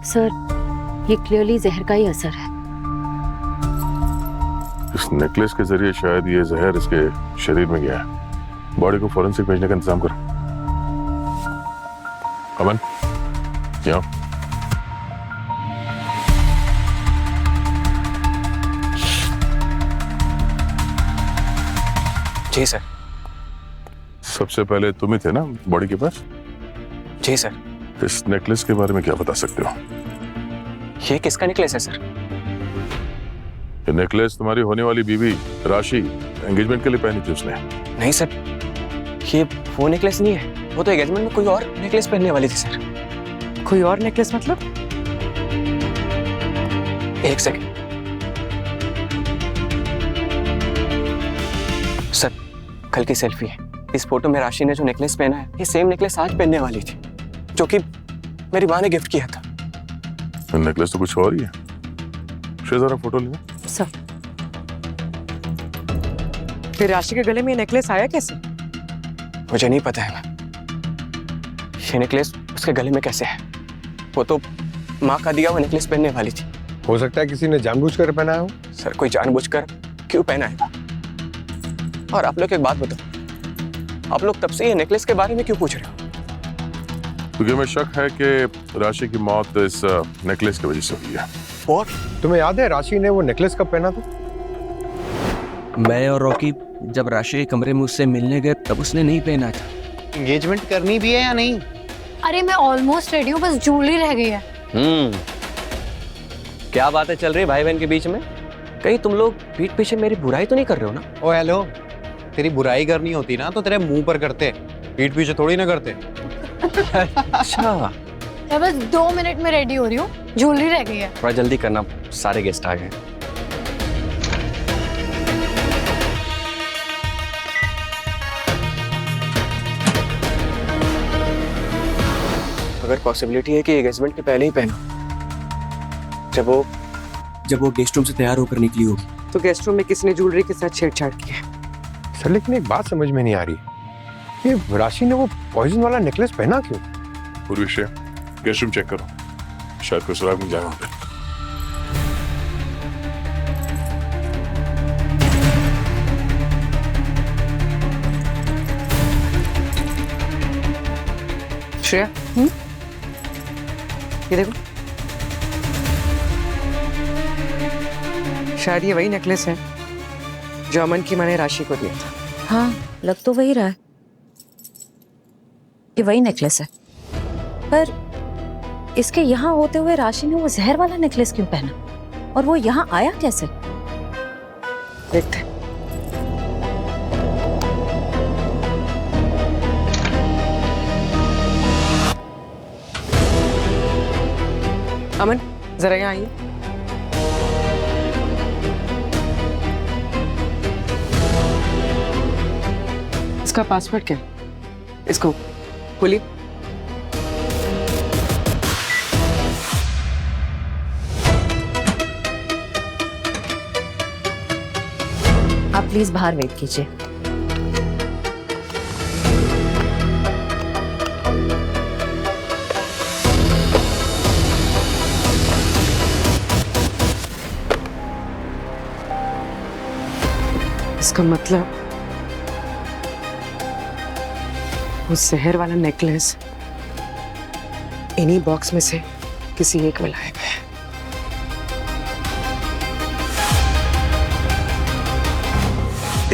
Sir, ये clearly जहर का ही असर है। इस नेकलेस के जरिए शायद ये जहर इसके शरीर में गया है। बॉडी को फॉरेंसिक भेजने का इंतजाम करो। अमन, यहाँ जी सर। सबसे पहले तुम ही थे ना बॉडी के पास? जी सर। इस नेकलेस के बारे में क्या बता सकते हो? ये किसका नेकलेस है सर? ये नेकलेस तुम्हारी होने वाली बीवी राशि एंगेजमेंट के लिए पहनी थी उसने। नहीं सर, ये वो नेकलेस नहीं है। वो तो एंगेजमेंट में कोई और नेकलेस पहनने वाली थी सर। कोई और नेकलेस मतलब? एक सेकंड सर, कल की सेल्फी है। इस फोटो में राशि ने जो नेकलेस पहना है, ये सेम नेकलेस आज पहनने वाली थी, जो कि मेरी माँ ने गिफ्ट किया था। नेकलेस तो कुछ और ही है। जरा फोटो लेना। सर, फिर राशि के गले में ये नेकलेस आया कैसे? मुझे नहीं पता है मैम, ये नेकलेस उसके गले में कैसे है। वो तो माँ का दिया हुआ नेकलेस पहनने वाली थी। हो सकता है किसी ने जानबूझकर पहनाया हो। सर, कोई जानबूझकर क्यों पहनाएगा? और आप लोग एक बात बताओ, आप लोग तब से ये नेकलेस के बारे में क्यों पूछ रहे हो? क्योंकि हमें शक है कि राशि की मौत इस नेकलेस की वजह से हुई है। और तुम्हें याद है राशि ने वो नेकलेस कब पहना था? मैं और रॉकी जब राशि के कमरे में उससे मिलने गए तब उसने नहीं पहना था। एंगेजमेंट करनी भी है या नहीं? अरे मैं ऑलमोस्ट रेडी हूँ, बस ज्वेलरी रह गई है। क्या बातें चल रही है भाई बहन के बीच में? कहीं तुम लोग पीठ पीछे मेरी बुराई तो नहीं कर रहे हो ना? ओ हेलो, तेरी बुराई करनी होती ना तो तेरे मुंह पर करते, पीठ पीछे थोड़ी ना करते। अच्छा, मैं बस 2 मिनट में रेडी हो रही हूँ, ज्वेलरी रह गई है। थोड़ा जल्दी करना, सारे गेस्ट आ गए। अगर पॉसिबिलिटी है कि एंगेजमेंट के पहले ही पहनो, जब वो गेस्ट रूम से तैयार होकर निकली होगी। तो गेस्ट रूम में किसने ज्वेलरी के साथ छेड़छाड़ की है? सर, लेकिन एक बात समझ में नहीं आ रही, ये राशि ने वो पॉइजन वाला नेकलेस पहना क्यों? पूर्वी से गेस्ट रूम चेक करो, शायद कोई सुराग मिल जाए वहां पे। श्रेया, ये देखो, शायद ये वही नेकलेस है जो अमन की माँ ने राशि को दिया था। हाँ, लग तो वही रहा है। ये वही नेकलेस है, पर इसके यहाँ होते हुए राशि ने वो जहर वाला नेकलेस क्यों पहना, और वो यहाँ आया कैसे? देखते हैं। अमन, जरा यहाँ आइए। इसका पासवर्ड क्या है? इसको खोलिए। आप प्लीज बाहर वेट कीजिए। इसका मतलब वो जहर वाला नेकलेस इन्हीं बॉक्स में से किसी एक में लाया गया है।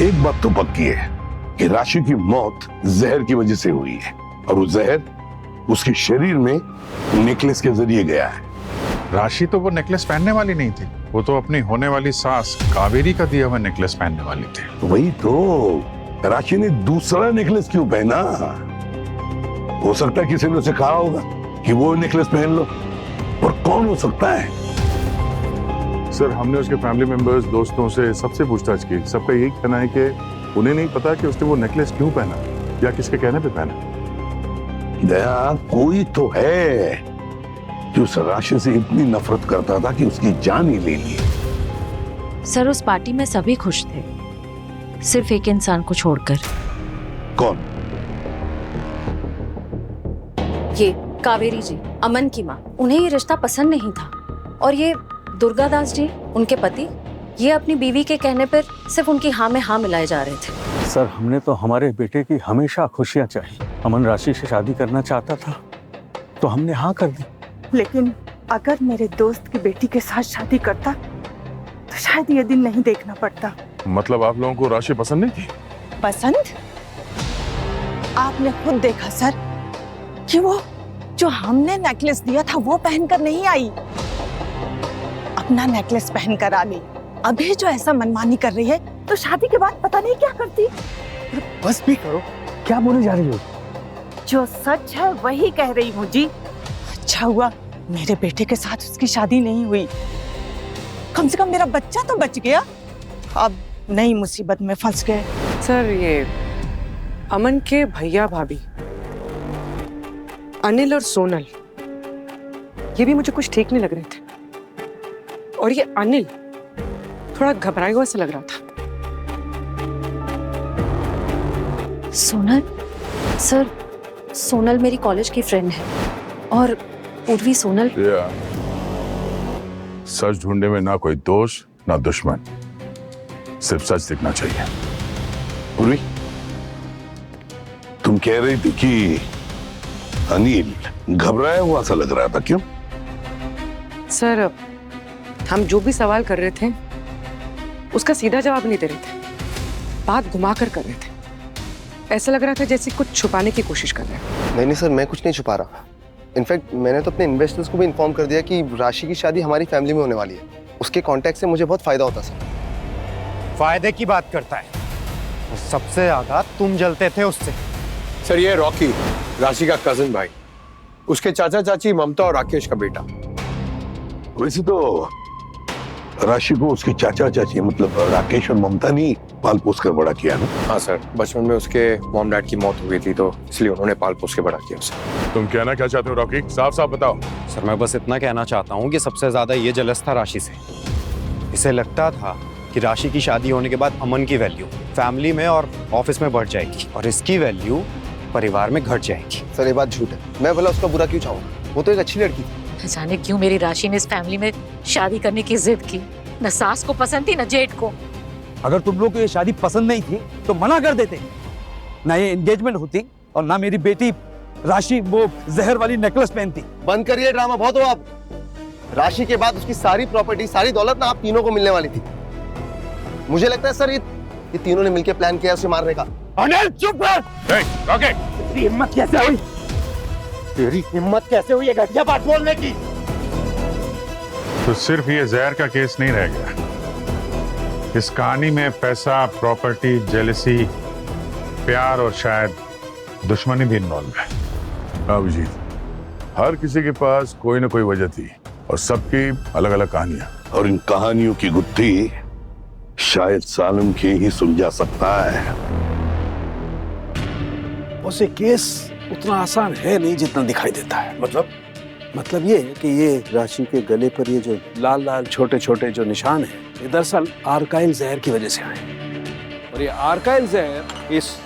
एक बात तो पक्की है कि राशि की मौत जहर की वजह से हुई है, और वो जहर उसके शरीर में नेकलेस के जरिए गया है। राशि तो वो नेकलेस पहनने वाली नहीं थी, वो तो अपनी होने वाली सास कावेरी का दिया हुआ नेकलेस पहनने वाली थी। वही तो, राशि ने दूसरा नेकलेस क्यों पहना? हो सकता है किसी ने उसे कहा होगा कि वो नेकलेस पहन लो, और कौन हो सकता है? सर, हमने उसके फैमिली मेंबर्स, दोस्तों से सबसे पूछताछ की। सबका यही कहना है कि उन्हें नहीं पता कि उसने वो नेकलेस क्यों पहना या किसके कहने पे पहना। दया, कोई तो है जो उस राशि से इतनी नफरत करता था कि उसकी जान ही ले ली। सर, उस पार्टी में सभी खुश थे, सिर्फ एक इंसान को छोड़कर। कौन? ये कावेरी जी, अमन की माँ, उन्हें ये रिश्ता पसंद नहीं था। और ये दुर्गा दास जी, उनके पति, ये अपनी बीवी के कहने पर सिर्फ उनकी हाँ में हाँ मिलाए जा रहे थे। सर, हमने तो हमारे बेटे की हमेशा खुशियां चाही। अमन राशि से शादी करना चाहता था तो हमने हाँ कर दी। लेकिन अगर मेरे दोस्त की बेटी के साथ शादी करता तो शायद ये दिन नहीं देखना पड़ता। मतलब आप लोगों को राशि पसंद नहीं थी? पसंद? आपने खुद देखा सर कि वो जो हमने नेकलेस दिया था वो पहनकर नहीं आई, अपना नेकलेस पहनकर आ गई। अभी जो ऐसा मनमानी कर रही है तो शादी के बाद पता नहीं क्या करती। बस भी करो, क्या बोले जा रही हो? जो सच है वही कह रही हूँ जी। अच्छा हुआ मेरे बेटे के साथ उसकी शादी नहीं हुई, कम से कम मेरा बच्चा तो बच गया। अब नई मुसीबत में फंस गए। सर, ये अमन के भैया भाभी अनिल और सोनल, ये भी मुझे कुछ ठीक नहीं लग रहे थे। और ये अनिल थोड़ा घबराया हुआ सा लग रहा था। सोनल? सर, सोनल मेरी कॉलेज की फ्रेंड है और उर्वी सोनल। सच ढूंढने में ना कोई दोष ना दुश्मन, सिर्फ सच दिखना चाहिए। पूर्वी, तुम कह रही थी कि अनिल घबराया हुआ सा लग रहा था, क्यों? सर, हम जो भी सवाल कर रहे थे उसका सीधा जवाब नहीं दे रहे थे, बात घुमाकर कर रहे थे। ऐसा लग रहा था जैसे कुछ छुपाने की कोशिश कर रहे हैं। नहीं सर, मैं कुछ नहीं छुपा रहा। इनफैक्ट मैंने तो अपने इन्वेस्टर्स को भी इन्फॉर्म कर दिया कि राशि की शादी हमारी फैमिली में होने वाली है। उसके कॉन्टैक्ट से मुझे बहुत फायदा होता सर। फायदे की बात करता है, सबसे ज्यादा तुम जलते थे उससे। सर, ये रॉकी राशि का कजिन भाई, उसके चाचा चाची ममता और राकेश का बेटा। वैसे तो राशि को उसके चाचा चाची मतलब राकेश और ममता ने पाल पोस कर बड़ा किया ना? हाँ सर, बचपन में उसके मॉम डैड की मौत हो गई थी तो इसलिए उन्होंने पाल पोस के बड़ा किया उसे। तुम कहना क्या चाहते हो रॉकी? साफ साफ बताओ। सर, मैं बस इतना कहना चाहता हूँ कि सबसे ज्यादा ये जलस था राशि से। इसे लगता था कि राशि की शादी होने के बाद अमन की वैल्यू फैमिली में और ऑफिस में बढ़ जाएगी और इसकी वैल्यू परिवार में घट जाएगी। सर, ये बात झूठ है। मैं भला उसका बुरा क्यों चाहूंगा? वो तो एक अच्छी लड़की थी। न जाने क्यों मेरी राशि ने इस फैमिली में शादी करने की जिद की। न सास को पसंद थी न जेठ को। अगर तुम लोग को ये शादी पसंद नहीं थी तो मना कर देते, ना ये एंगेजमेंट होती और ना मेरी बेटी राशि वो जहर वाली नेकलेस पहनती। बंद करिए ड्रामा, बहुत हो आप। राशि के बाद उसकी सारी प्रॉपर्टी, सारी दौलत ना आप तीनों को मिलने वाली थी। मुझे लगता है सर ये तीनों ने मिलकर प्लान किया उसे मारने का। अनिल चुप रह। रॉकी, तेरी हिम्मत कैसे हुई? तेरी हिम्मत कैसे हुई ये घटिया बात बोलने की? तो सिर्फ ये जहर का केस नहीं रह गया, इस कहानी में पैसा, प्रॉपर्टी, जेलसी, प्यार और शायद दुश्मनी भी इन्वॉल्व है। अभिजीत, हर किसी के पास कोई ना कोई वजह थी और सबकी अलग अलग कहानियां। और इन कहानियों की गुत्थी शायद सालम के ही सुलझा सकता है। उसे केस उतना आसान है नहीं जितना दिखाई देता है। मतलब ये है कि ये राशि के गले पर ये जो लाल लाल छोटे छोटे जो निशान हैं, ये दरअसल आर्काइल जहर की वजह से आए। और ये आर्काइल जहर इस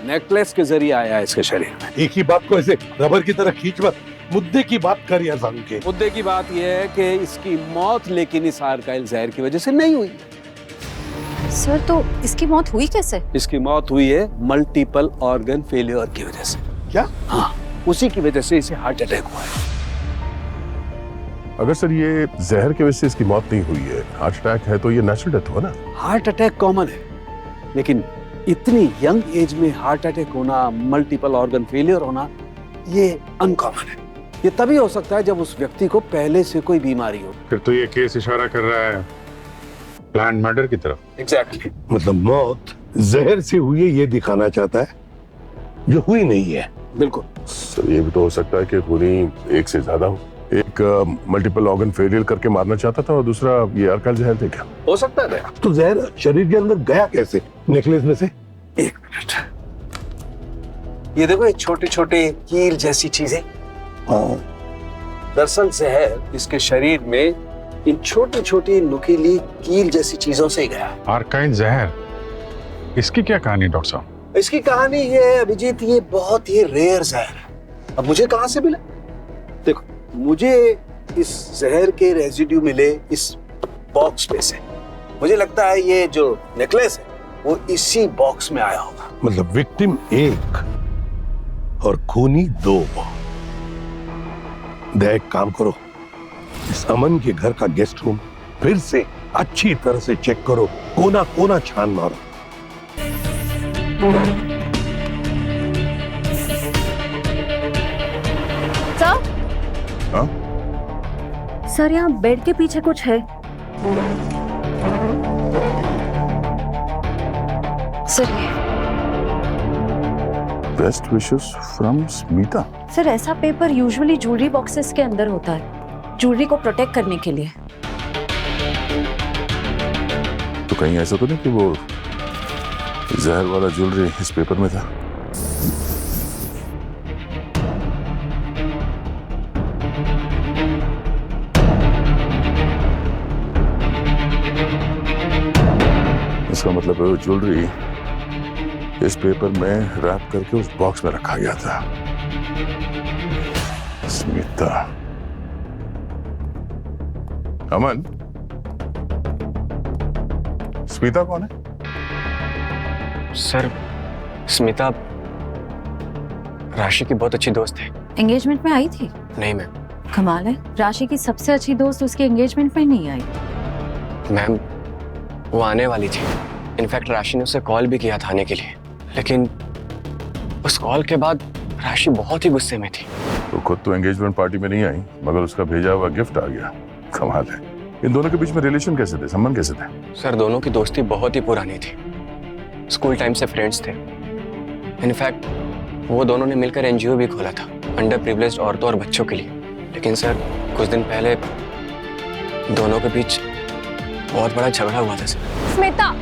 नेकलेस के जरिए आया है इसके शरीर में। एक ही बात को ऐसे रबर की तरह खींच मत, मुद्दे की बात कर यार सालम के। मुद्दे की बात यह है कि इसकी मौत लेकिन इस आर्काइल जहर की वजह से नहीं हुई। सर, तो इसकी मौत हुई कैसे? इसकी मौत हुई है मल्टीपल ऑर्गन फेलियर की वजह से। क्या? हाँ, उसी की वजह से इसे हार्ट अटैक हुआ है। अगर सर ये जहर की वजह से इसकी मौत नहीं हुई है, हार्ट अटैक है, तो ये नेचुरल डेथ हुआ ना? हार्ट अटैक कॉमन है, लेकिन इतनी यंग एज में हार्ट अटैक होना, मल्टीपल ऑर्गन फेलियर होना, ये अनकॉमन है। ये तभी हो सकता है जब उस व्यक्ति को पहले से कोई बीमारी हो। फिर तो ये केस इशारा कर रहा है प्लान मर्डर की तरफ। एग्जैक्टली। मतलब मौत जहर से हुई है ये दिखाना चाहता है, जो हुई नहीं है। बिल्कुल। सर, ये भी तो हो सकता है कि खूनी एक से ज्यादा हो। एक मल्टीपल ऑर्गन फेलियर करके मारना चाहता था और दूसरा ये आर्काइल जहर थे क्या? हो सकता है। तो जहर शरीर के अंदर गया कैसे नेकलेस में से? एक मिनट, ये देखो ये छोटे छोटे कील जैसी चीजें। दरअसल जहर इसके शरीर में इन छोटी छोटी नुकीली कील जैसी चीजों से गया। आर्काइल जहर, इसकी क्या कहानी डॉक्टर साहब? इसकी कहानी ये है अभिजीत, ये बहुत ही रेयर जहर है। अब मुझे कहां से मिला? देखो, मुझे इस जहर के रेजिड्यू मिले इस बॉक्स में से। मुझे लगता है ये जो नेकलेस है वो इसी बॉक्स में आया होगा। मतलब विक्टिम 1 और खूनी 2। एक काम करो, इस अमन के घर का गेस्ट रूम फिर से अच्छी तरह से चेक करो, कोना कोना छान मारो। सर? हाँ? सर, यहाँ बेड के पीछे कुछ है। Sir, best wishes from Smita. Sir ऐसा पेपर यूजुअली ज्वेलरी बॉक्सेस के अंदर होता है, ज्वेलरी को प्रोटेक्ट करने के लिए। तो कहीं ऐसा तो नहीं कि वो जहर वाला ज्वेलरी इस पेपर में था? इसका मतलब है वो ज्वेलरी इस पेपर में रैप करके उस बॉक्स में रखा गया था। स्मिता। अमन, स्मिता कौन है? सर, स्मिता राशि की बहुत अच्छी दोस्त है। एंगेजमेंट में आई थी? नहीं मैम। कमाल है, राशि की सबसे अच्छी दोस्त उसके एंगेजमेंट में नहीं आई। मैम, वो आने वाली थी। इनफैक्ट राशि ने उसे कॉल भी किया था आने के लिए, लेकिन उस कॉल के बाद राशि बहुत ही गुस्से में थी। तो खुद तो एंगेजमेंट पार्टी में नहीं आई, मगर उसका भेजा हुआ गिफ्ट आ गया। कमाल है। इन दोनों के बीच में रिलेशन कैसे थे, संबंध कैसे थे? सर, दोनों की दोस्ती बहुत ही पुरानी थी, स्कूल टाइम से फ्रेंड्स थे। इनफैक्ट वो दोनों ने मिलकर एनजीओ भी खोला था अंडर प्रिविलेज्ड औरतों और बच्चों के लिए। लेकिन सर, कुछ दिन पहले दोनों के बीच बहुत बड़ा झगड़ा हुआ था सर। स्मिता,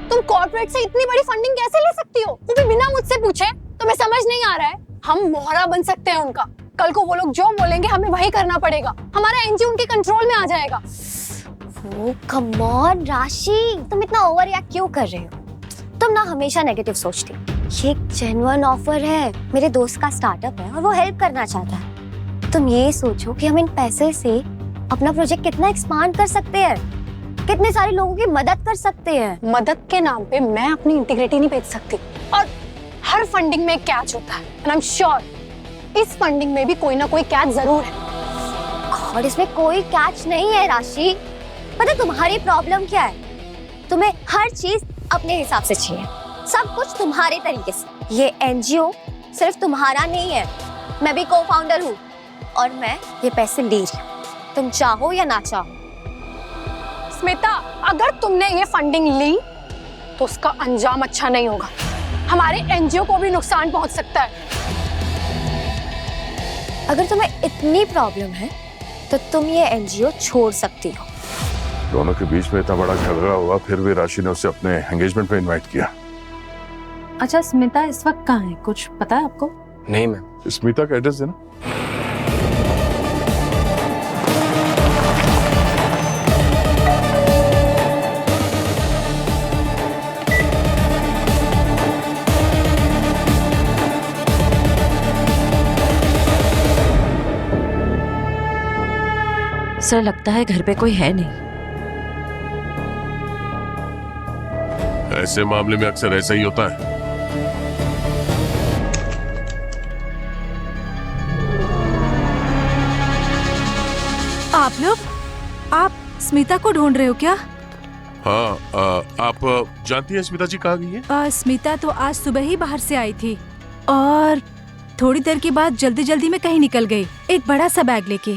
तुम कॉर्पोरेट से इतनी बड़ी फंडिंग कैसे ले सकती हो, वो भी बिना मुझसे पूछे? तुम्हें समझ नहीं आ रहा है? हम मोहरा बन सकते हैं उनका। कल को वो लोग जो बोलेंगे हमें वही करना पड़ेगा। हमारा एनजीओ उनके कंट्रोल में आ जाएगा। वो कम ऑन राशि, तुम इतना ओवर रिएक्ट क्यों कर रहे हो? तुम ना हमेशा नेगेटिव सोचती। ये एक जेन्युइन ऑफर है, मेरे दोस्त का स्टार्टअप है और वो हेल्प करना चाहता है। तुम ये सोचो कि हम इन पैसे से अपना प्रोजेक्ट कितना एक्सपांड कर सकते हैं, कितने सारे लोगों की मदद कर सकते हैं। मदद के नाम पे मैं अपनी इंटीग्रिटी नहीं बेच सकती। और हर फंडिंग में कैच होता है, एंड आई एम श्योर इस फंडिंग में भी कोई ना कोई कैच जरूर है। और इसमें कोई कैच नहीं है राशि। पता तुम्हारी प्रॉब्लम क्या है? तुम्हें हर चीज अपने हिसाब से चाहिए, सब कुछ तुम्हारे तरीके से। ये एनजीओ सिर्फ तुम्हारा नहीं है, मैं भी को फाउंडर हूँ और मैं ये पैसे ले रही हूँ, तुम चाहो या ना चाहो। स्मिता, अगर तुमने ये फंडिंग ली तो उसका अंजाम अच्छा नहीं होगा। हमारे एनजीओ को भी नुकसान पहुंच सकता है। अगर तुम्हें इतनी प्रॉब्लम है तो तुम ये एनजीओ छोड़ सकती हो। दोनों के बीच में इतना बड़ा झगड़ा हुआ, फिर भी राशि ने उसे अपने एंगेजमेंट में इनवाइट किया। अच्छा, स्मिता इस वक्त कहाँ है, कुछ पता है आपको? नहीं मैम। स्मिता का एड्रेस देना। सर, लगता है घर पे कोई है नहीं। ऐसे मामले में अक्सर ऐसा ही होता है। आप स्मिता को ढूंढ रहे हो क्या? हाँ, आप जानती हैं स्मिता जी कहाँ गई है? स्मिता तो आज सुबह ही बाहर से आई थी और थोड़ी देर के बाद जल्दी जल्दी में कहीं निकल गई, एक बड़ा सा बैग लेके।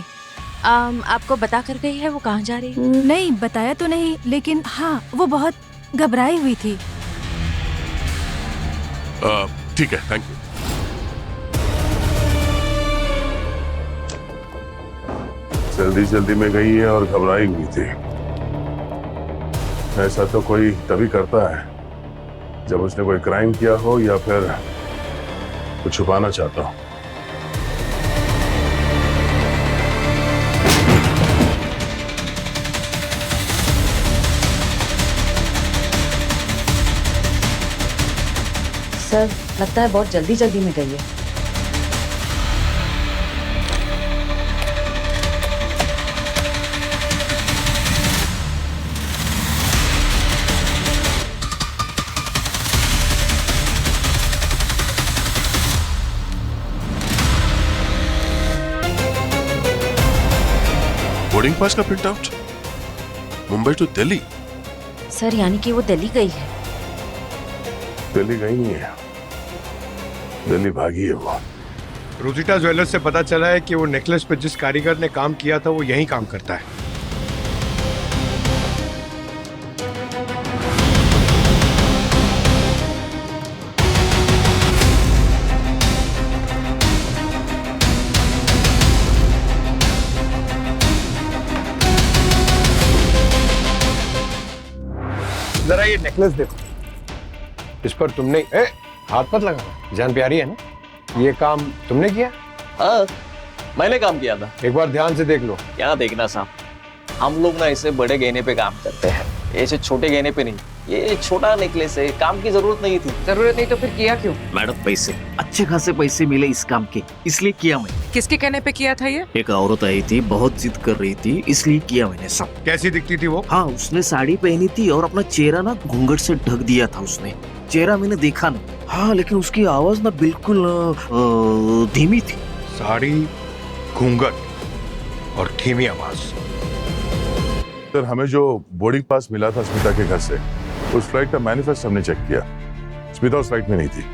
आपको बता कर गई है वो कहाँ जा रही है? नहीं बताया तो नहीं, लेकिन हाँ वो बहुत घबराई हुई थी। ठीक है, थैंक यू। जल्दी जल्दी में गई है और घबराई हुई थी। ऐसा तो कोई तभी करता है जब उसने कोई क्राइम किया हो या फिर कुछ छुपाना चाहता हो। सर, लगता है बहुत जल्दी जल्दी में गई है। बोर्डिंग पास का print out, Mumbai to Delhi. Sir यानी कि वो दिल्ली गई है? दिल्ली गई नहीं है, दिल्ली भागी है वो। रोजिटा ज्वेलर्स से पता चला है कि वो नेकलेस पर जिस कारीगर ने काम किया था वो यहीं काम करता है। जरा ये नेकलेस देखो, इस पर तुमने हाथ मत लगा, जान प्यारी है ना। ये काम तुमने किया? हाँ, मैंने काम किया था। एक बार ध्यान से देख लो। क्या देखना साहब, हम लोग ना ऐसे बड़े गहने पे काम करते हैं, ऐसे छोटे गहने पे नहीं। ये छोटा नेकलेस है, काम की जरूरत नहीं थी। जरूरत नहीं तो फिर किया क्यों? मैडम पैसे, अच्छे खासे पैसे मिले इस काम के, इसलिए किया मैंने। किसके कहने पे किया था ये? एक औरत आई थी, बहुत जिद कर रही थी, इसलिए किया मैंने सब। कैसी दिखती थी वो? हाँ, उसने साड़ी पहनी थी और अपना चेहरा ना घूंघट से ढक दिया था उसने। चेहरा मैंने देखा नहीं, हाँ, लेकिन उसकी आवाज ना बिल्कुल धीमी थी। साड़ी, घूंघट और धीमी आवाज। सर हमें जो बोर्डिंग पास मिला था स्मिता के घर से, उस फ्लाइट का मैनिफेस्ट हमने चेक किया, स्मिता उस फ्लाइट में नहीं थी।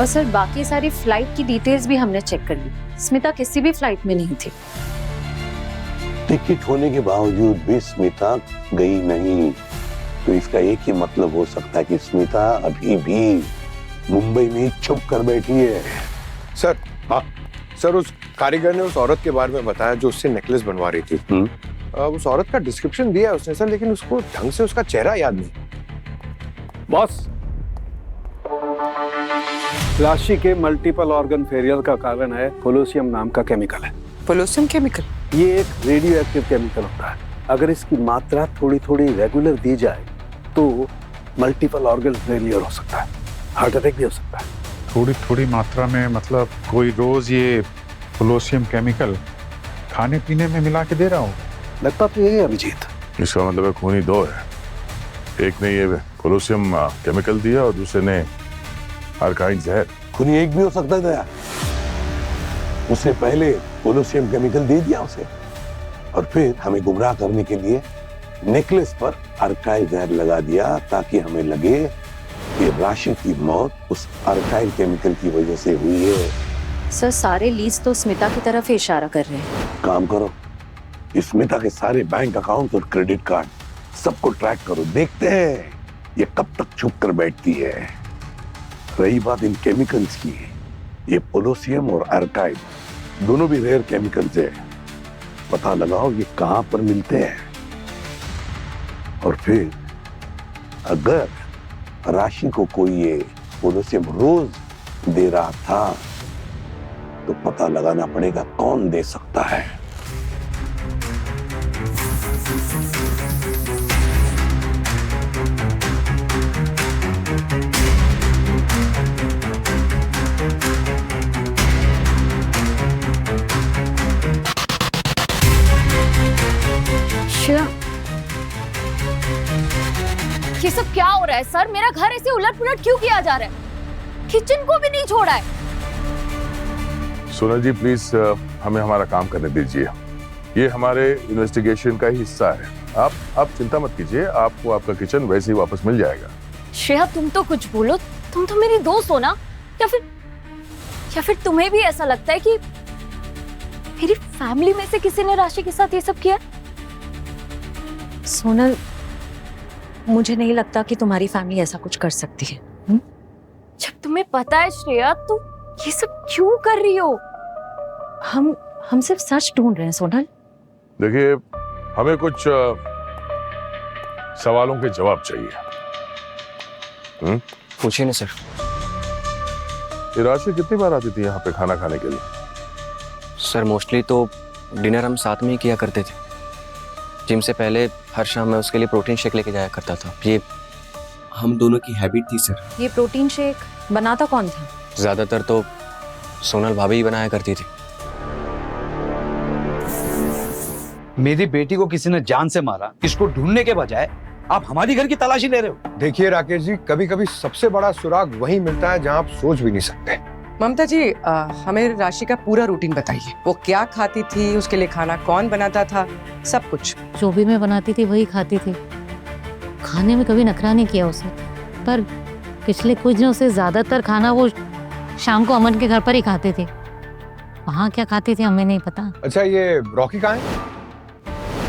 और सर बाकी सारी फ्लाइट की डिटेल्स भी हमने चेक कर ली, स्मिता किसी भी फ्लाइट में नहीं थी। टिकट होने के बावजूद भी स्मिता गई नहीं, तो इसका एक ही मतलब हो सकता है कि स्मिता अभी भी मुंबई में छुप कर बैठी है। सर, हाँ सर, उस कारीगर ने उस औरत के बारे में बताया जो उससे नेकलेस बनवा रही थी। उस औरत का डिस्क्रिप्शन दिया उसने सर, लेकिन उसको ढंग से उसका चेहरा याद नहीं। बॉस, राशि के मल्टीपल ऑर्गन फेलियर का कारण है कोलोसियम नाम का केमिकल है। पोलोसियम केमिकल? ये एक रेडियो एक्टिव केमिकल होता है। अगर इसकी मात्रा थोड़ी थोड़ी रेगुलर दी जाए तो मल्टीपल ऑर्गन फेलियर हो सकता है, हार्ट अटैक भी हो सकता है। थोड़ी थोड़ी मात्रा में मतलब कोई रोज ये पोलोसियम केमिकल खाने पीने में मिला के दे रहा हूँ? लगता तो यही है अभिजीत। इसका मतलब है खूनी दो है, एक ने ये पोलोसियम केमिकल दिया और दूसरे ने आर्काइन जहर। खूनी एक भी हो सकता है दया, उसने पहले पोलोसियम केमिकल दे दिया उसे और फिर हमें गुमराह करने के लिए नेकलेस पर आर्काइन जहर लगा दिया, ताकि हमें लगे कि राशि की मौत उस आर्काइन केमिकल की वजह से हुई है। सर सारे लीड्स तो स्मिता की तरफ इशारा कर रहे हैं। काम करो, स्मिता के सारे बैंक अकाउंट और क्रेडिट कार्ड सबको ट्रैक करो, देखते हैं ये कब तक छुप कर बैठती है। रही बात इन केमिकल्स की, ये पोलोसियम और आर्काइन दोनों भी रेयर केमिकल्स है। पता लगाओ ये कहां पर मिलते हैं, और फिर अगर राशि को कोई ये पोलोसियम रोज दे रहा था तो पता लगाना पड़ेगा कौन दे सकता है। ये सब क्या हो रहा है सर? मेरा घर ऐसे उलट-पुलट क्यों किया जा रहा है? किचन को भी नहीं छोड़ा है। सोनल जी प्लीज हमें हमारा काम करने दीजिए, ये हमारे इन्वेस्टिगेशन का ही हिस्सा है। आप चिंता मत कीजिए, आपको आपका किचन वैसे ही वापस मिल जाएगा। श्रेया तुम तो कुछ बोलो, तुम तो मेरी दोस्त हो ना, या फिर तुम्हें भी ऐसा लगता है कि मेरी फैमिली में से किसी ने राशि के साथ ये सब किया? सोनल, मुझे नहीं लगता कि तुम्हारी फैमिली ऐसा कुछ कर सकती है। जब तुम्हें पता है श्रेया, तो ये सब क्यों कर रही हो? हम सिर्फ सच ढूंढ रहे हैं सोनल। देखिए, हमें कुछ सवालों के जवाब चाहिए। पूछिए ना सर। ये राशि कितनी बार आती थी यहाँ पे खाना खाने के लिए? सर मोस्टली तो डिनर हम साथ में ही किया करते थे। जिम से पहले हर शाम मैं उसके लिए प्रोटीन शेक लेके जाया करता था। ये हम दोनों की हैबिट थी सर। ये प्रोटीन शेक बनाता कौन था? ज्यादातर तो सोनल भाभी ही बनाया करती थी। मेरी बेटी को किसी ने जान से मारा, इसको ढूंढने के बजाय आप हमारी घर की तलाशी ले रहे हो। देखिए राकेश जी, कभी कभी सबसे बड़ा सुराग वहीं मिलता है जहां आप सोच भी नहीं सकते। ममता जी, हमें राशि का पूरा रूटीन बताइए। वो क्या खाती थी, उसके लिए खाना कौन बनाता था, सब कुछ। जो भी मैं बनाती थी वही खाती थी। खाने में कभी नखरा नहीं किया उसे, पर पिछले कुछ दिनों से ज्यादातर खाना वो शाम को अमन के घर पर ही खाते थे। वहाँ क्या खाते थे हमें नहीं पता। अच्छा, ये रॉकी कहाँ है?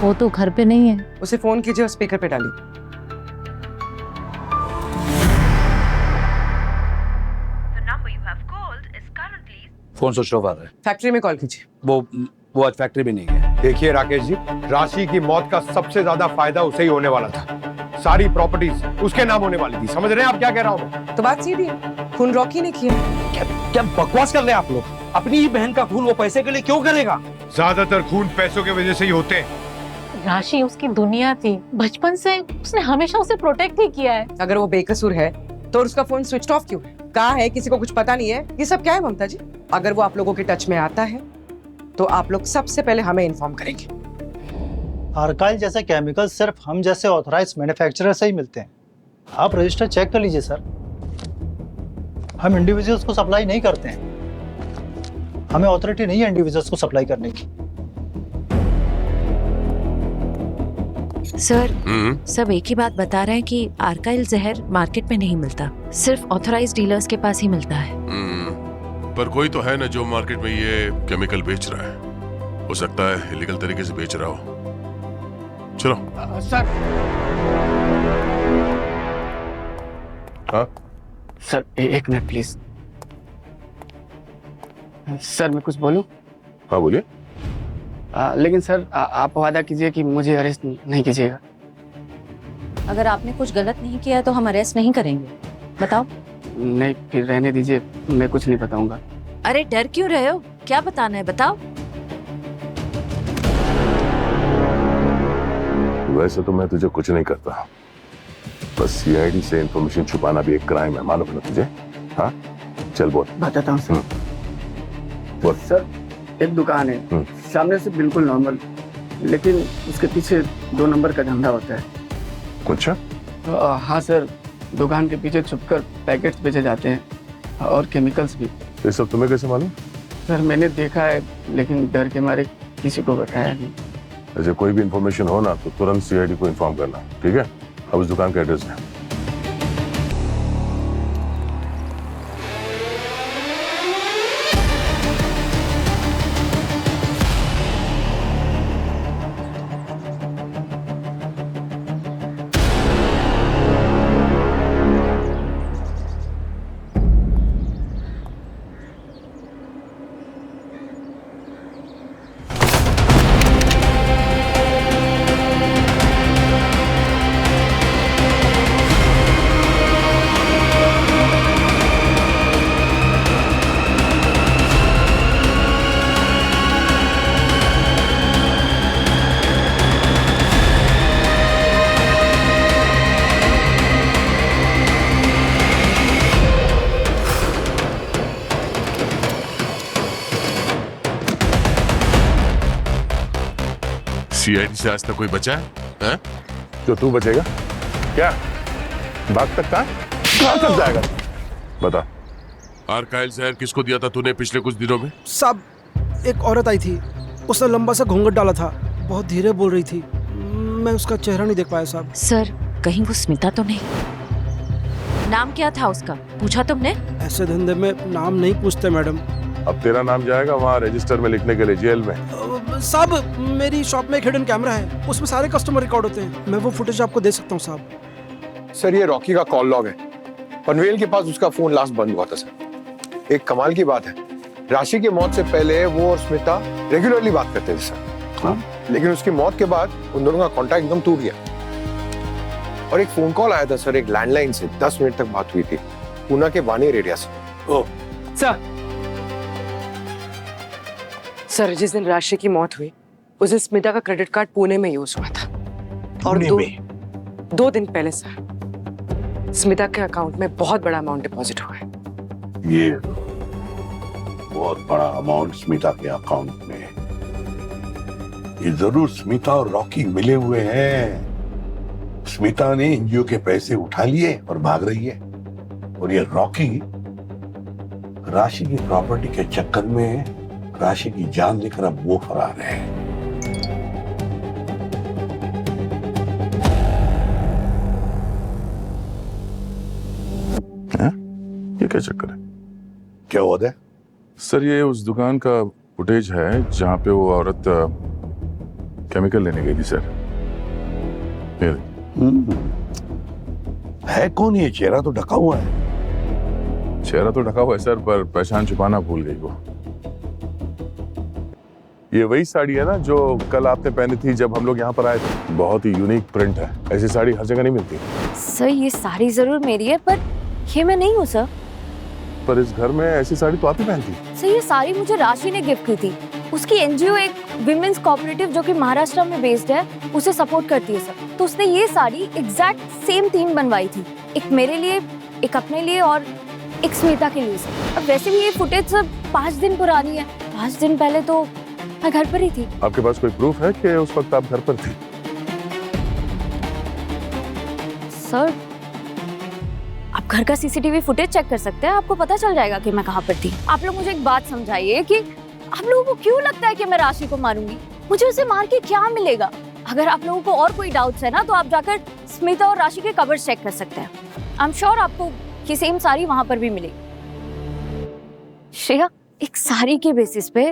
वो तो घर पे नहीं है। उसे फोन कीजिए और स्पीकर पे डालिए। फोन स्विच ऑफ आ रहा है। फैक्ट्री में कॉल कीजिए। वो आज फैक्ट्री में नहीं है। देखिए राकेश जी, राशि की मौत का सबसे ज्यादा फायदा उसे ही होने वाला था। सारी प्रॉपर्टीज उसके नाम होने वाली थी। समझ रहे हैं आप क्या कह रहा हूँ? तो बात सीधी है, खून रॉकी ने किया। क्या बकवास कर रहे हैं आप लोग? अपनी ही बहन का खून वो पैसे के लिए क्यों करेगा? ज्यादातर खून पैसों की वजह से ही होते हैं। राशि उसकी दुनिया थी, बचपन से उसने हमेशा उसे प्रोटेक्ट ही किया है। अगर वो बेकसूर है तो उसका फोन स्विच ऑफ क्यों है? कहाँ है, किसी को कुछ पता नहीं है? ये सब क्या है ममता जी? अगर वो आप लोगों के टच में आता है तो आप लोग सबसे पहले हमें इन्फॉर्म करेंगे। आर्काइल जैसे केमिकल सिर्फ हम जैसे ऑथराइज्ड मैन्युफैक्चरर से ही मिलते हैं। आप रजिस्टर चेक कर लीजिए सर। हम इंडिविजुअल्स को सप्लाई नहीं करते हैं। हमें अथॉरिटी नहीं है इंडिविजुअल्स को सप्लाई करने की। सर, सब एक ही बात बता रहे हैं कि आर्काइल जहर मार्केट में नहीं मिलता, सिर्फ ऑथराइज्ड डीलर्स के पास ही मिलता है। पर कोई तो है ना जो मार्केट में ये केमिकल बेच रहा है। हो सकता है इलीगल तरीके से बेच रहा हो। चलो सर। हाँ सर, एक मिनट प्लीज। सर, मैं कुछ बोलूं? हाँ बोलिए। लेकिन सर, आप वादा कीजिए कि मुझे अरेस्ट नहीं कीजिएगा। अगर आपने कुछ गलत नहीं किया तो हम अरेस्ट नहीं करेंगे। बताओ। नहीं, फिर रहने दीजिए, मैं कुछ नहीं बताऊंगा। अरे डर क्यों रहे हो? क्या बताना है बताओ। वैसे तो मैं तुझे कुछ नहीं करता, बस सीआईडी से इंफॉर्मेशन छुपाना भी एक क्राइम है, मालूम है ना तुझे? हाँ चल बोल। बताता हूँ सर। बोल। सर, एक दुकान है, सामने से बिल्कुल नॉर्मल, लेकिन उसके पीछे 2 नंबर का धंधा होता है। अच्छा? हाँ सर, दुकान के पीछे छुपकर पैकेट्स बेचे जाते हैं और केमिकल्स भी। ये सब तुम्हें कैसे मालूम? सर, मैंने देखा है, लेकिन डर के मारे किसी को बताया नहीं। ऐसे कोई भी इंफॉर्मेशन हो ना तो तुरंत सीआईडी को इन्फॉर्म करना, ठीक है? अब उस दुकान का एड्रेस है। सीआईडी से आज तक कोई बचा है? तो तू बचेगा क्या? भाग सकता है? कहाँ तक जाएगा? बता। आर्काइल जहर किसको दिया था तूने पिछले कुछ दिनों में? साहब, एक औरत आई थी, उसने लंबा सा घूंघट डाला था, बहुत धीरे बोल रही थी, मैं उसका चेहरा नहीं देख पाया साहब। सर, कहीं वो स्मिता तो नहीं? नाम क्या था उसका, पूछा तुमने? ऐसे धंधे में नाम नहीं पूछते मैडम। अब तेरा नाम जाएगा वहाँ रजिस्टर में लिखने के लिए जेल में। साहब, मेरी शॉप में एक हिडन कैमरा है, उसमें सारे कस्टमर रिकॉर्ड होते हैं, मैं वो फुटेज आपको दे सकता हूँ साहब। सर, ये रॉकी का कॉल लॉग है। पनवेल के पास उसका फोन लास्ट बंद हुआ था सर। एक कमाल की बात है, राशि की मौत से पहले वो और स्मिता रेगुलरली बात करते थे सर। हाँ? लेकिन उसकी मौत के बाद उन दोनों का कांटेक्ट एकदम टूट गया। और एक फोन कॉल आया था सर, एक लैंडलाइन से 10 मिनट तक बात हुई थी, पूना के वानेर एरिया से। ओह सर, जिस दिन राशि की मौत हुई उस दिन स्मिता का क्रेडिट कार्ड पुणे में यूज हुआ था। और 2 दिन पहले सर, स्मिता के अकाउंट में बहुत बड़ा अमाउंट डिपॉजिट हुआ है। ये बहुत बड़ा अमाउंट स्मिता के अकाउंट में, ये जरूर स्मिता और रॉकी मिले हुए हैं। स्मिता ने एनजीओ के पैसे उठा लिए और भाग रही है, और ये रॉकी राशि की प्रॉपर्टी के चक्कर में राशि की जान लेकर अब वो फरार है। ये क्या चक्कर है? क्या हुआ है? सर ये उस दुकान का फुटेज है जहां पे वो औरत केमिकल लेने गई थी सर। है कौन ये? चेहरा तो ढका हुआ है। चेहरा तो ढका हुआ है सर, पर पहचान छुपाना भूल गई वो। ये वही साड़ी है ना जो कल आपने पहनी थी जब हम लोग यहाँ पर आए थे। बहुत ही यूनिक प्रिंट है, ऐसी साड़ी हर जगह नहीं मिलती। सर ये साड़ी जरूर मेरी है, पर ये मैं नहीं हूँ सर। पर इस घर में ऐसी साड़ी तो आप ही पहनती। सर ये साड़ी मुझे राशि ने गिफ्ट की थी। उसकी एनजीओ एक विमेंस कोऑपरेटिव जो कि महाराष्ट्र में बेस्ड है, उसे सपोर्ट करती है सर। तो उसने ये साड़ी एग्जैक्ट सेम 3 बनवाई थी, एक मेरे लिए, एक अपने लिए और एक स्मिता के लिए सर। अब वैसे भी ये फुटेज सर 5 दिन पुरानी है। 5 दिन पहले तो मैं घर पर ही थी। आपके पास कोई प्रूफ है कि उस वक्त आप घर पर थी? सर आप घर का सीसीटीवी फुटेज चेक कर सकते हैं, आपको पता चल जाएगा कि मैं कहाँ पर थी। आप लोग मुझे एक बात समझाइए कि आप लोगों को क्यों लगता है कि मैं राशि को मारूंगी? मुझे उसे मार के क्या मिलेगा? अगर आप लोगों को और कोई डाउट्स है ना, तो आप जाकर स्मिता और राशि के कवर्स चेक कर सकते हैं। आई एम श्योर आपको ये सेम साड़ी वहां पर भी मिलेगी। श्रेया, एक साड़ी के बेसिस पे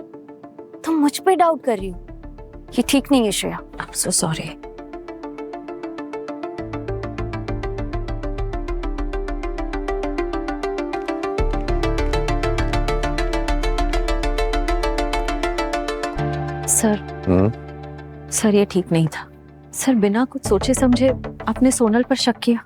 तुम मुझ पे डाउट कर रही हो, ये ठीक नहीं है Shreya. I am so sorry. Sir ये ठीक नहीं था सर। बिना कुछ सोचे समझे आपने सोनल पर शक किया।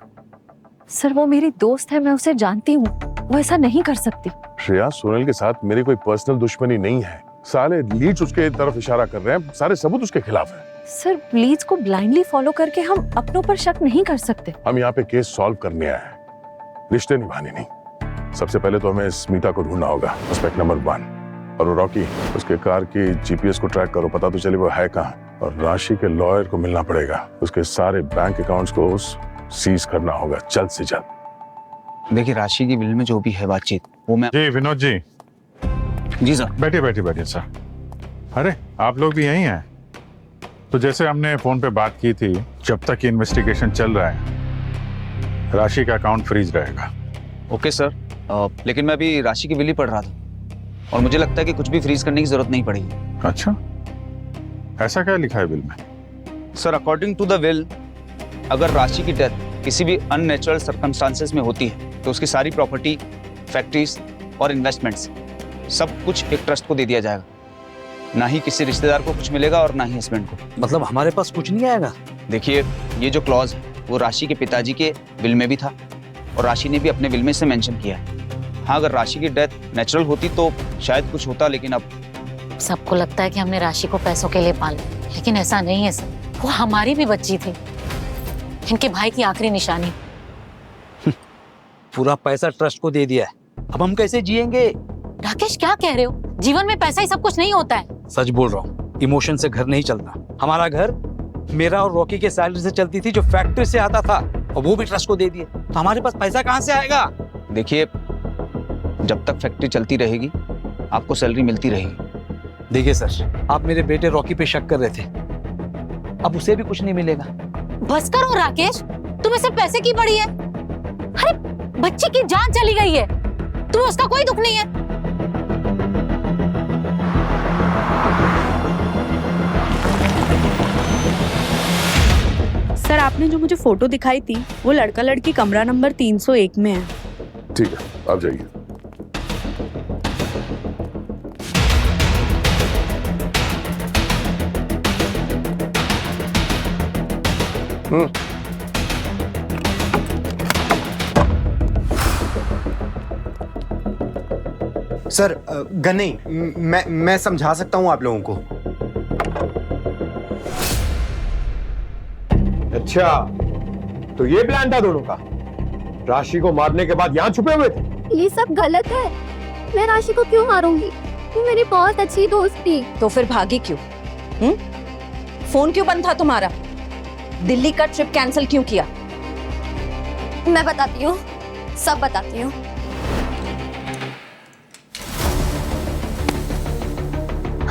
सर वो मेरी दोस्त है, मैं उसे जानती हूँ, वो ऐसा नहीं कर सकती। श्रेया, सोनल के साथ मेरी कोई पर्सनल दुश्मनी नहीं है। सारे लीड्स उसके तरफ इशारा कर रहे हैं, सारे सबूत उसके खिलाफ है। सर लीड्स को ब्लाइंडली फॉलो करके हम अपनों पर शक नहीं कर सकते। हम यहाँ पे केस सॉल्व करने आए हैं, रिश्ते निभाने नहीं। सबसे पहले तो हमें स्मिता को ढूंढना होगा, सस्पेक्ट नंबर 1। और वो रॉकी, उसके कार की जीपीएस को ट्रैक करो, पता तो चले वो है कहाँ। और राशि के लॉयर को मिलना पड़ेगा, उसके सारे बैंक अकाउंट्स को सीज करना होगा जल्द से जल्द। देखिए राशि की बिल में जो भी है बातचीत वो मैं। जी विनोद जी। जी सर। बैठिए बैठिए बैठिए सर। अरे आप लोग भी यहीं हैं? तो जैसे हमने फोन पे बात की थी, जब तक इन्वेस्टिगेशन चल रहा है राशि का अकाउंट फ्रीज रहेगा। Okay sir. लेकिन मैं अभी राशि की बिल ही पढ़ रहा था और मुझे लगता है कि कुछ भी फ्रीज करने की जरूरत नहीं पड़ेगी। अच्छा, ऐसा क्या लिखा है बिल में? Sir according to the will, अगर राशि की डेथ किसी भी अननेचुरल सर्कमस्टांसेस में होती है तो उसकी सारी प्रॉपर्टी, फैक्ट्रीज और इन्वेस्टमेंट्स सब कुछ एक ट्रस्ट को दे दिया जाएगा। ना ही किसी रिश्तेदार को कुछ मिलेगा और ना ही हस्बैंड को। मतलब हमारे पास कुछ नहीं आएगा? देखिए ये जो क्लॉज है वो राशि के पिताजी के विल में भी था और राशि ने भी अपने विल में इसे मेंशन किया है। हाँ, अगर राशि की डेथ नेचुरल होती तो शायद कुछ होता, लेकिन अब सबको लगता है कि हमने राशि को पैसों के लिए पाला, लेकिन ऐसा नहीं है सर। वो हमारी भी बच्ची थी, इनके भाई की आखिरी निशानी। पूरा पैसा ट्रस्ट को दे दिया है, अब हम कैसे जिएंगे? राकेश क्या कह रहे हो? जीवन में पैसा ही सब कुछ नहीं होता है। सच बोल रहा हूँ, इमोशन से घर नहीं चलता। हमारा घर मेरा और रॉकी के सैलरी से चलती थी, जो फैक्ट्री से आता था, और वो भी ट्रस्ट को दे दिए, तो हमारे पास पैसा कहाँ से आएगा? देखिए जब तक फैक्ट्री चलती रहेगी आपको सैलरी मिलती रहेगी। देखिए सर, आप मेरे बेटे रॉकी पे शक कर रहे थे, अब उसे भी कुछ नहीं मिलेगा। बस करो राकेश, तुम्हें सिर्फ पैसे की पड़ी है। अरे बच्ची की जान चली गई है, तुम्हें उसका कोई दुख नहीं है। सर आपने जो मुझे फोटो दिखाई थी वो लड़का लड़की कमरा नंबर 301 में है। ठीक है, आप जाइए। सर गनी, मैं समझा सकता हूं आप लोगों को। अच्छा, तो ये प्लान था दोनों का? राशि को मारने के बाद यहाँ छुपे हुए थे? ये सब गलत है। मैं राशि को क्यों मारूंगी? वो मेरी बहुत अच्छी दोस्त थी। तो फिर भागी क्यों? फोन क्यों बंद था तुम्हारा? दिल्ली का ट्रिप कैंसिल क्यों किया? मैं बताती हूँ, सब बताती हूँ।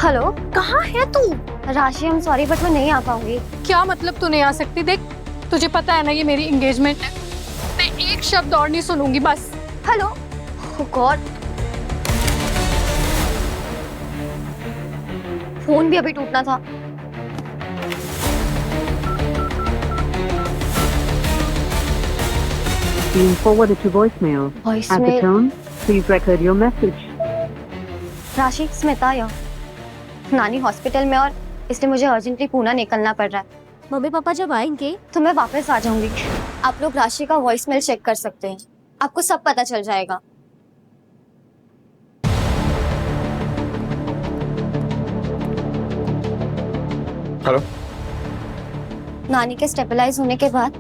हेलो, कहाँ है तू? राशि, I'm sorry बट मैं नहीं आ पाऊंगी। क्या मतलब तू नहीं आ सकती? देख, तुझे पता है ना ये मेरी एंगेजमेंट है। मैं एक शब्द और नहीं सुनूंगी बस। हेलो, oh God, फोन भी अभी टूटना था। Being forwarded to voicemail. At the Voicemail. tone, please record your message. राशि, स्मिता या नानी हॉस्पिटल में और इसलिए मुझे अर्जेंटली पूना निकलना पड़ रहा है। मम्मी पापा जब आएंगे तो मैं वापस आ जाऊंगी। आप लोग राशि का वॉइसमेल चेक कर सकते हैं, आपको सब पता चल जाएगा। हेलो। नानी के स्टेबलाइज होने के बाद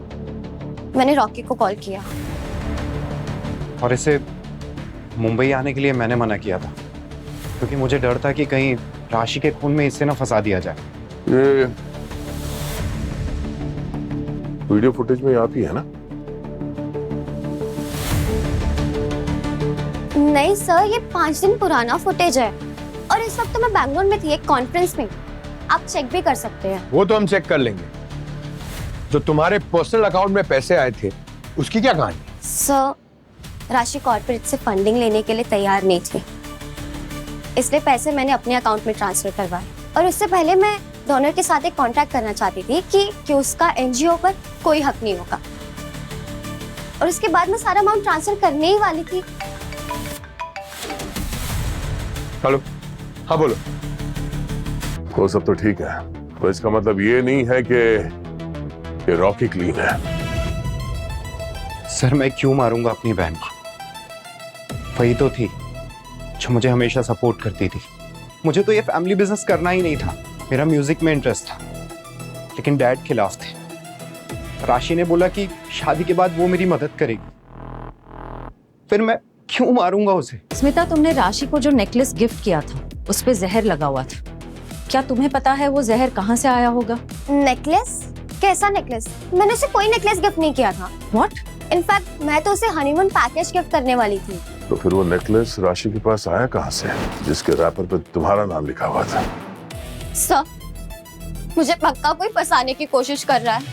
मैंने रॉकी को कॉल किया। और इसे मुंबई आने के लिए मैंने मना किया था क्योंकि मुझे डर था कि कहीं राशि के खून में इससे ना फंसा दिया जाए। ये वीडियो फुटेज में आप ही है ना? नहीं सर, ये 5 दिन पुराना फुटेज है और इस वक्त तो मैं बैंगलोर में थी एक कॉन्फ्रेंस में। आप चेक भी कर सकते हैं। वो तो हम चेक कर लेंगे। जो तुम्हारे पर्सनल अकाउंट में पैसे आए थे उसकी क्या कहानी? सर, राशि कॉर्पोरेट से फंडिंग लेने के लिए तैयार नहीं थी, इसलिए पैसे मैंने अपने अकाउंट में ट्रांसफर करवाए। और उससे पहले मैं डोनर के साथ एक कॉन्ट्रैक्ट करना चाहती थी कि उसका एनजीओ पर कोई हक नहीं होगा। और उसके बाद मैं सारा अमाउंट ट्रांसफर करने ही वाली थी। हेलो, हाँ बोलो। वो सब तो ठीक है, तो इसका मतलब ये नहीं है कि रॉकी क्लीन है। सर, मैं क्यों मारूंगा अपनी बहन को? वही तो थी जो मुझे हमेशा सपोर्ट करती थी। मुझे तो ये फैमिली बिजनेस करना ही नहीं था, मेरा म्यूजिक में इंटरेस्ट था, लेकिन डैड खिलाफ थे। राशि ने बोला कि शादी के बाद वो मेरी मदद करेगी, फिर मैं क्यों मारूंगा उसे? स्मिता, तुमने राशि को जो नेकलेस गिफ्ट किया था उस पे जहर लगा हुआ था। क्या तुम्हें पता है वो जहर कहाँ से आया होगा? नेकलेस? कैसा नेकलेस? मैंने उसे कोई नेकलेस गिफ्ट नहीं किया था। व्हाट? इनफैक्ट मैं तो उसे हनीमून पैकेज गिफ्ट करने वाली थी। तो फिर वो नेकलेस राशि के पास आया कहाँ से, जिसके रैपर पे तुम्हारा नाम लिखा हुआ था? सर, मुझे पक्का कोई फंसाने की कोशिश कर रहा है।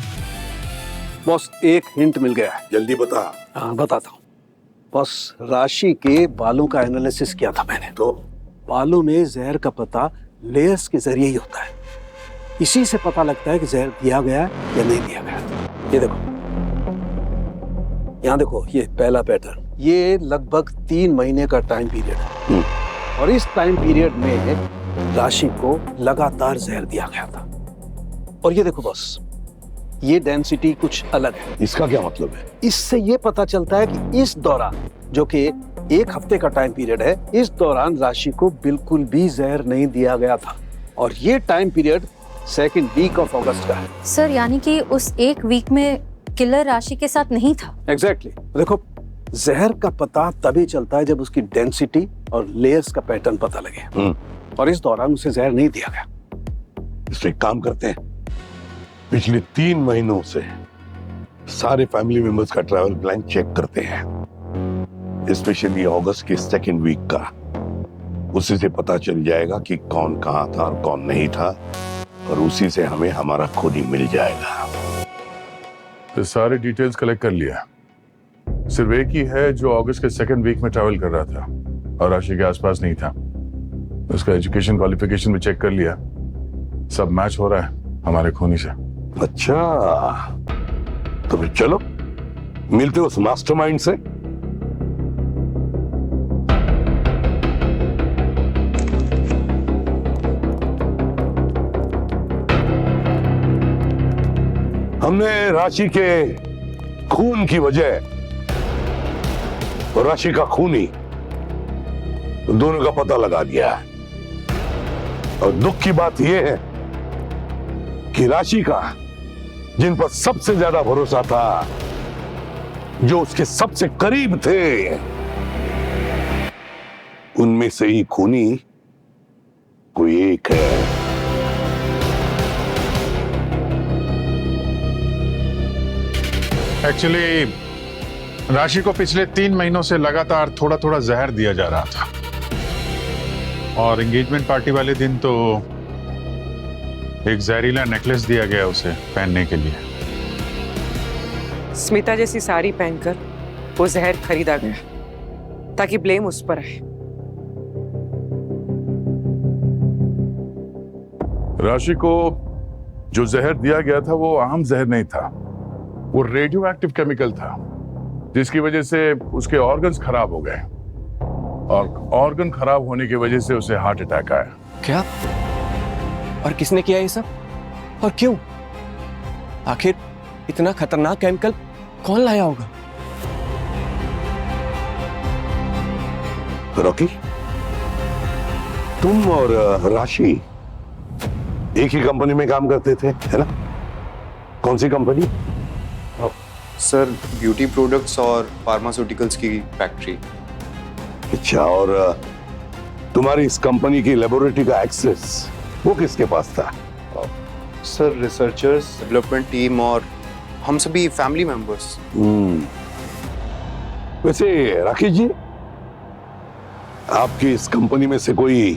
बॉस, एक हिंट मिल गया है। जल्दी बता। हाँ, बताता हूँ। बॉस, राशि के बालों का एनालिसिस किया था मैंने, तो बालों में जहर का पता लेयर्स के जरिए ही होता है। इसी से पता लगता है कि जहर दिया गया या नहीं दिया गया। ये देखो, यहाँ देखो, ये पहला पैटर्न, ये लगभग 3 महीने का टाइम पीरियड है। और इस टाइम पीरियड में राशि को लगातार जहर दिया गया था। और ये देखो बॉस, ये डेंसिटी कुछ अलग है। इसका क्या मतलब है? इससे ये पता चलता है कि इस दौरान, जो कि 1 हफ्ते का टाइम पीरियड है, इस दौरान राशि को बिल्कुल भी जहर नहीं दिया गया था। और ये time period 2nd week of August का है। सर, यानी कि उस 1 वीक में किलर राशि के साथ नहीं था? एग्जैक्टली। देखो, जहर का पता तभी चलता है जब उसकी डेंसिटी और लेयर्स का पैटर्न पता लगे। और इस दौरान उसे जहर नहीं दिया गया। इससे एक काम करते हैं, पिछले 3 महीनों से सारे फैमिली मेंबर्स का ट्रैवल प्लान चेक करते हैं, स्पेशली अगस्त के 2nd वीक का। उसी से पता चल जाएगा कि कौन कहाँ था और कौन नहीं था, और उसी से हमें हमारा खुद ही मिल जाएगा। तो सारे डिटेल्स कलेक्ट कर लिया। सिर्फ एक ही है जो अगस्त के 2nd वीक में ट्रैवल कर रहा था और राशि के आसपास नहीं था। उसका एजुकेशन क्वालिफिकेशन भी चेक कर लिया, सब मैच हो रहा है हमारे खूनी से। अच्छा, तो फिर चलो मिलते उस मास्टरमाइंड से। हमने राशि के खून की वजह और राशि का खूनी दोनों का पता लगा दिया है। और दुख की बात यह है कि राशि का जिन पर सबसे ज्यादा भरोसा था, जो उसके सबसे करीब थे, उनमें से ही खूनी कोई एक है। एक्चुअली राशि को पिछले 3 महीनों से लगातार थोड़ा थोड़ा जहर दिया जा रहा था और एंगेजमेंट पार्टी वाले दिन तो एक जहरीला नेकलेस दिया गया उसे पहनने के लिए। स्मिता जैसी साड़ी पहनकर वो जहर खरीदा गया ताकि ब्लेम उस पर आए। राशि को जो जहर दिया गया था वो आम जहर नहीं था, वो रेडियो एक्टिव केमिकल था, जिसकी वजह से उसके ऑर्गन्स खराब हो गए और ऑर्गन खराब होने की वजह से उसे हार्ट अटैक आया। क्या? और किसने किया ये सब और क्यों? आखिर इतना खतरनाक केमिकल कौन लाया होगा? रॉकी, तुम और राशि एक ही कंपनी में काम करते थे, है ना? कौन सी कंपनी? सर, ब्यूटी प्रोडक्ट्स और फार्मास्यूटिकल्स की फैक्ट्री। अच्छा, और तुम्हारी इस कंपनी की लेबोरेटरी का एक्सेस वो किसके पास था? सर, रिसर्चर्स, डेवलपमेंट टीम और हम सभी फैमिली मेंबर्स। वैसे राकेश जी, आपकी इस कंपनी में से कोई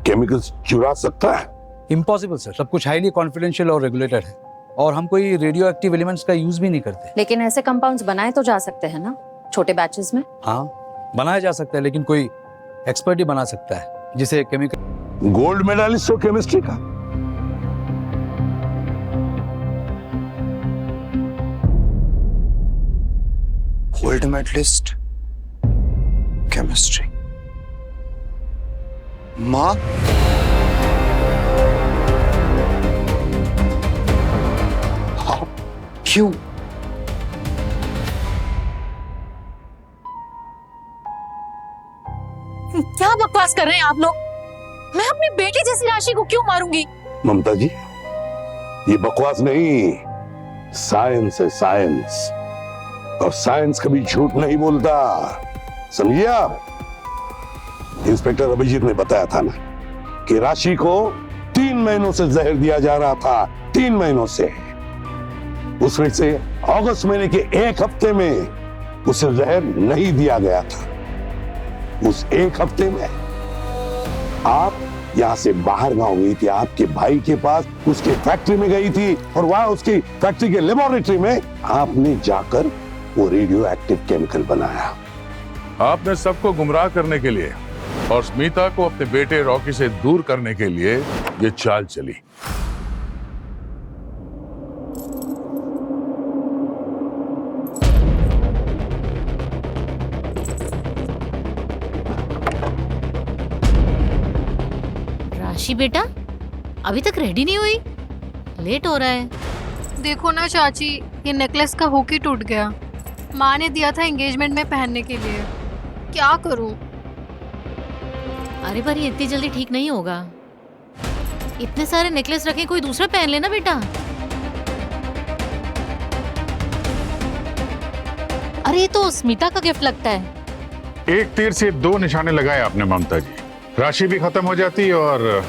केमिकल्स चुरा सकता है? इम्पॉसिबल सर, सब कुछ हाईली कॉन्फिडेंशियल और रेगुलेटेड है और हम कोई रेडियो एक्टिव एलिमेंट्स का यूज भी नहीं करते। लेकिन ऐसे कंपाउंड्स बनाए तो जा सकते हैं ना, छोटे बैचेस में। हाँ, बनाया जा सकता है, लेकिन कोई एक्सपर्ट ही बना सकता है जिसे केमिकल। गोल्ड मेडलिस्ट हो केमिस्ट्री का? Gold medalist chemistry. माँ, क्यों? क्या बकवास कर रहे हैं आप लोग? मैं अपनी बेटी जैसी राशि को क्यों मारूंगी? ममता जी, ये बकवास नहीं, साइंस है, साइंस। और साइंस कभी झूठ नहीं बोलता, समझिए आप? इंस्पेक्टर अभिजीत ने बताया था ना कि राशि को 3 महीनों से जहर दिया जा रहा था, 3 महीनों से। उसमें से अगस्त महीने के 1 हफ्ते में उसे जहर नहीं दिया गया था। उस 1 हफ्ते में आप यहाँ से बाहर गांव गई थी, आपके भाई के पास उसके फैक्ट्री में गई थी और वहां उसकी फैक्ट्री के लेबोरेटरी में आपने जाकर वो रेडियो एक्टिव केमिकल बनाया। आपने सबको गुमराह करने के लिए और स्मिता को अपने बेटे रॉकी से दूर करने के लिए ये चाल चली। राशि बेटा, अभी तक रेडी नहीं हुई? लेट हो रहा है। देखो ना चाची, ये नेकलेस का हुक ही टूट गया। माँ ने दिया था एंगेजमेंट में पहनने के लिए, क्या करूं? अरे पर ये इतनी जल्दी ठीक नहीं होगा। इतने सारे नेकलेस रखे, कोई दूसरा पहन लेना बेटा। अरे ये तो स्मिता का गिफ्ट लगता है। एक तीर से 2 निशाने लगाए आपने ममता जी। राशि भी खत्म हो जाती और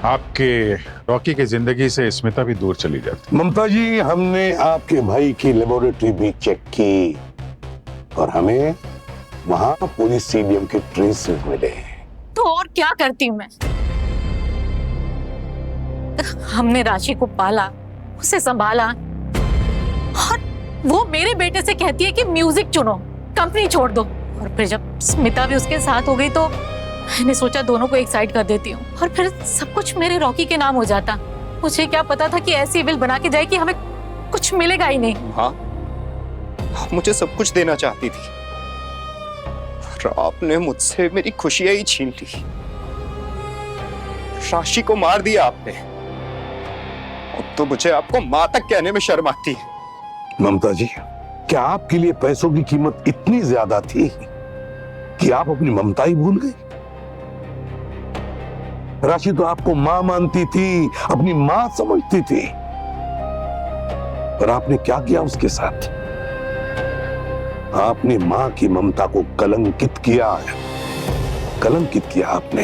आपके रॉकी की जिंदगी से स्मिता भी दूर चली जाती। ममता जी, हमने आपके भाई की लेबोरेटरी भी चेक की और हमें वहां पूरी सीडियम के ट्रेसेस मिले। तो और क्या करती हूँ मैं? हमने राशि को पाला, उसे संभाला, और वो मेरे बेटे से कहती है कि म्यूजिक चुनो, कंपनी छोड़ दो। और फिर जब स्मिता भी उसके साथ हो गई तो मैंने सोचा दोनों को एक साइड कर देती हूँ और फिर सब कुछ मेरे रॉकी के नाम हो जाता। मुझे क्या पता था कि ऐसी विल बना के जाए कि हमें कुछ मिलेगा ही नहीं। हाँ, आप मुझे सब कुछ देना चाहती थी और आपने मुझसे मेरी खुशियां ही छीन ली। राशि को मार दिया आपने। अब तो मुझे आपको मां तक कहने में शर्म आती है। ममता जी, क्या आपके लिए पैसों की कीमत इतनी ज्यादा थी कि आप अपनी ममता ही भूल गई? राशि तो आपको मां मानती थी, अपनी मां समझती थी, पर आपने क्या किया उसके साथ? आपने मां की ममता को कलंकित किया, कलंकित किया आपने।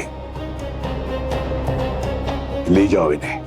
ले जाओ इन्हें।